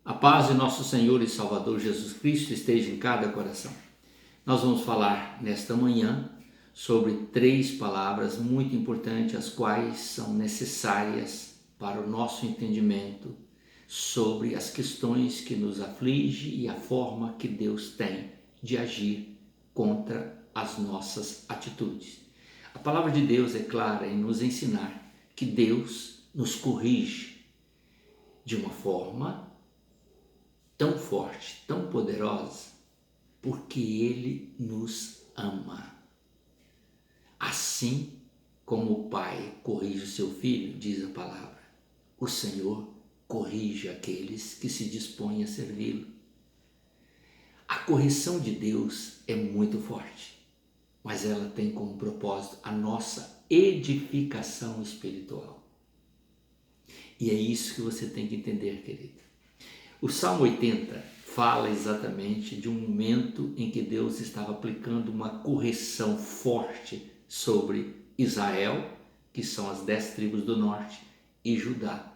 A paz de nosso Senhor e Salvador Jesus Cristo esteja em cada coração. Nós vamos falar nesta manhã sobre 3 palavras muito importantes, as quais são necessárias para o nosso entendimento sobre as questões que nos afligem e a forma que Deus tem de agir contra as nossas atitudes. A palavra de Deus é clara em nos ensinar que Deus nos corrige de uma forma tão forte, tão poderosa, porque Ele nos ama. Assim como o Pai corrige o seu filho, diz a palavra, o Senhor corrige aqueles que se dispõem a servi-lo. A correção de Deus é muito forte, mas ela tem como propósito a nossa edificação espiritual. E é isso que você tem que entender, querido. O Salmo 80 fala exatamente de um momento em que Deus estava aplicando uma correção forte sobre Israel, que são as 10 tribos do norte, e Judá,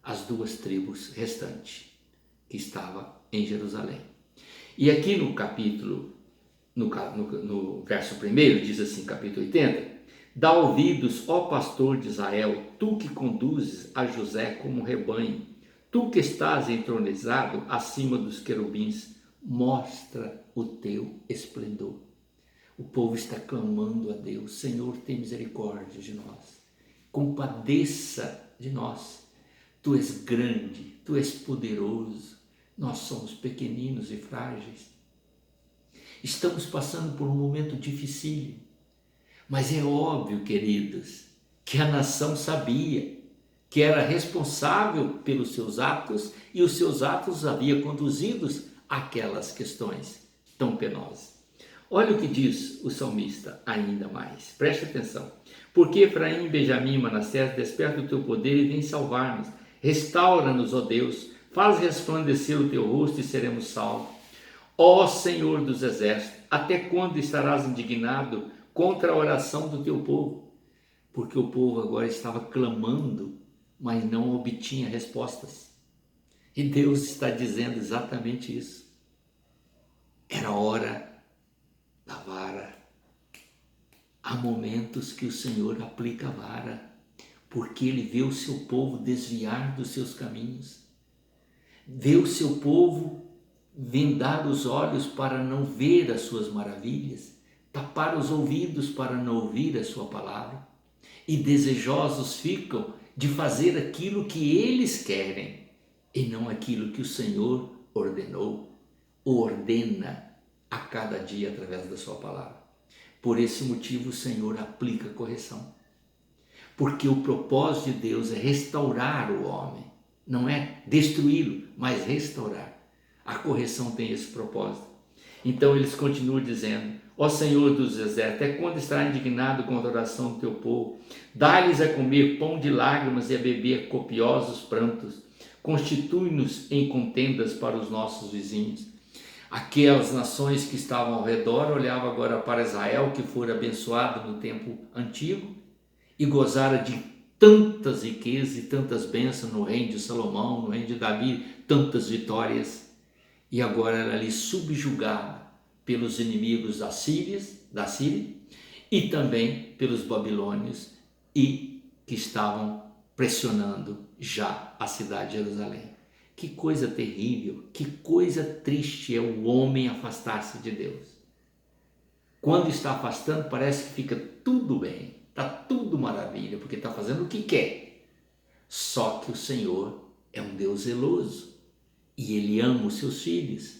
as 2 tribos restantes, que estavam em Jerusalém. E aqui no capítulo, no verso 1, diz assim, capítulo 80, dá ouvidos, ó pastor de Israel, tu que conduzes a José como rebanho, tu que estás entronizado acima dos querubins, mostra o teu esplendor. O povo está clamando a Deus, Senhor, tem misericórdia de nós, compadeça de nós. Tu és grande, tu és poderoso, nós somos pequeninos e frágeis. Estamos passando por um momento difícil, mas é óbvio, queridos, que a nação sabia que era responsável pelos seus atos e os seus atos haviam conduzidos àquelas questões tão penosas. Olha o que diz o salmista ainda mais, preste atenção. Porque Efraim, Benjamim e Manassés, desperta o teu poder e vem salvar-nos. Restaura-nos, ó Deus, faz resplandecer o teu rosto e seremos salvos. Ó Senhor dos exércitos, até quando estarás indignado contra a oração do teu povo? Porque o povo agora estava clamando, mas não obtinha respostas. E Deus está dizendo exatamente isso. Era hora da vara. Há momentos que o Senhor aplica a vara, porque Ele vê o seu povo desviar dos seus caminhos. Vê o seu povo vendar os olhos para não ver as suas maravilhas, tapar os ouvidos para não ouvir a sua palavra. E desejosos ficam de fazer aquilo que eles querem e não aquilo que o Senhor ordenou ou ordena a cada dia através da sua palavra. Por esse motivo o Senhor aplica correção, porque o propósito de Deus é restaurar o homem, não é destruí-lo, mas restaurar. A correção tem esse propósito. Então eles continuam dizendo, ó Senhor dos exércitos, até quando estará indignado contra a oração do teu povo? Dá-lhes a comer pão de lágrimas e a beber copiosos prantos. Constitui-nos em contendas para os nossos vizinhos. Aquelas nações que estavam ao redor olhavam agora para Israel, que fora abençoado no tempo antigo e gozara de tantas riquezas e tantas bênçãos no reino de Salomão, no reino de Davi, tantas vitórias. E agora era ali subjugada pelos inimigos da Síria e também pelos babilônios e que estavam pressionando já a cidade de Jerusalém. Que coisa terrível, que coisa triste é o homem afastar-se de Deus. Quando está afastando parece que fica tudo bem, está tudo maravilha, porque está fazendo o que quer. Só que o Senhor é um Deus zeloso e Ele ama os seus filhos.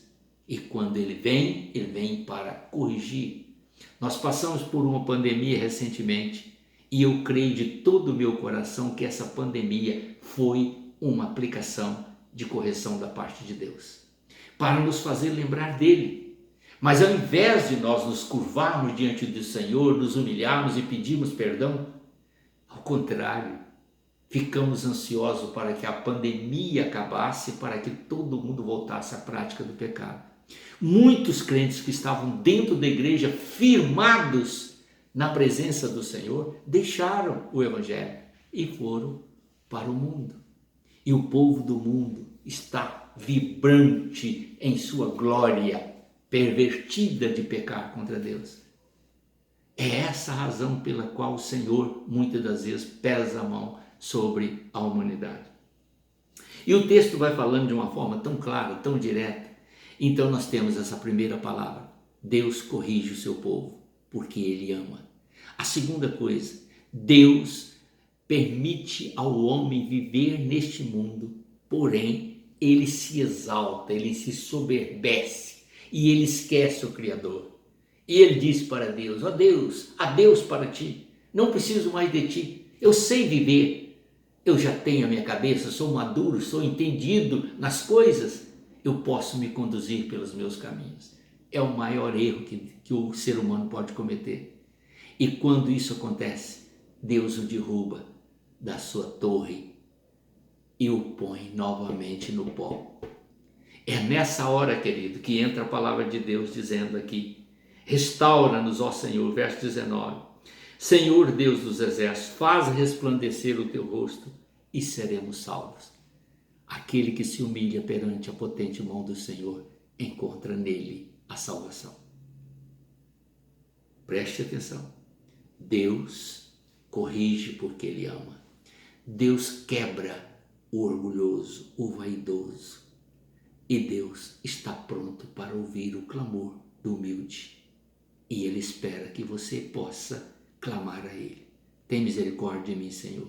E quando Ele vem para corrigir. Nós passamos por uma pandemia recentemente e eu creio de todo o meu coração que essa pandemia foi uma aplicação de correção da parte de Deus, para nos fazer lembrar dEle. Mas ao invés de nós nos curvarmos diante do Senhor, nos humilharmos e pedirmos perdão, ao contrário, ficamos ansiosos para que a pandemia acabasse, para que todo mundo voltasse à prática do pecado. Muitos crentes que estavam dentro da igreja, firmados na presença do Senhor, deixaram o Evangelho e foram para o mundo. E o povo do mundo está vibrante em sua glória, pervertida de pecar contra Deus. É essa a razão pela qual o Senhor, muitas das vezes, pesa a mão sobre a humanidade. E o texto vai falando de uma forma tão clara, tão direta. Então nós temos essa primeira palavra: Deus corrige o seu povo, porque Ele ama. A segunda coisa, Deus permite ao homem viver neste mundo, porém ele se exalta, ele se soberbece e ele esquece o Criador. E ele diz para Deus: ó Deus, adeus para ti, não preciso mais de ti, eu sei viver. Eu já tenho a minha cabeça, sou maduro, sou entendido nas coisas, eu posso me conduzir pelos meus caminhos. É o maior erro que o ser humano pode cometer. E quando isso acontece, Deus o derruba da sua torre e o põe novamente no pó. É nessa hora, querido, que entra a palavra de Deus dizendo aqui: restaura-nos, ó Senhor, verso 19. Senhor Deus dos exércitos, faz resplandecer o teu rosto e seremos salvos. Aquele que se humilha perante a potente mão do Senhor encontra nele a salvação. Preste atenção. Deus corrige porque Ele ama. Deus quebra o orgulhoso, o vaidoso. E Deus está pronto para ouvir o clamor do humilde. E Ele espera que você possa clamar a Ele: tem misericórdia de mim, Senhor,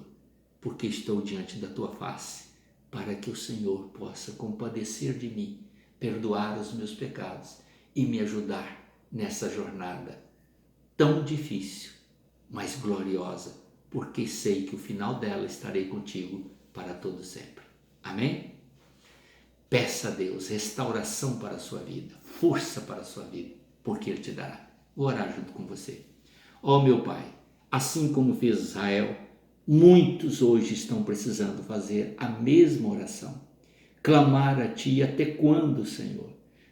porque estou diante da Tua face, para que o Senhor possa compadecer de mim, perdoar os meus pecados e me ajudar nessa jornada tão difícil, mas gloriosa, porque sei que o final dela estarei contigo para todo sempre. Amém? Peça a Deus restauração para a sua vida, força para a sua vida, porque Ele te dará. Vou orar junto com você. Ó meu Pai, assim como fez Israel, muitos hoje estão precisando fazer a mesma oração. Clamar a Ti até quando, Senhor?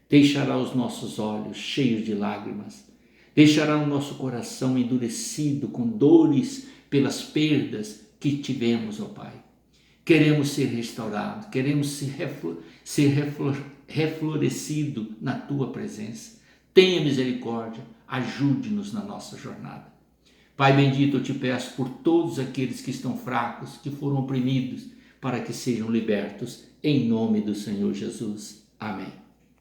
Deixará os nossos olhos cheios de lágrimas? Deixará o nosso coração endurecido com dores pelas perdas que tivemos, ó Pai? Queremos ser restaurados, queremos ser reflorescido na Tua presença. Tenha misericórdia, ajude-nos na nossa jornada. Pai bendito, eu te peço por todos aqueles que estão fracos, que foram oprimidos, para que sejam libertos, em nome do Senhor Jesus. Amém.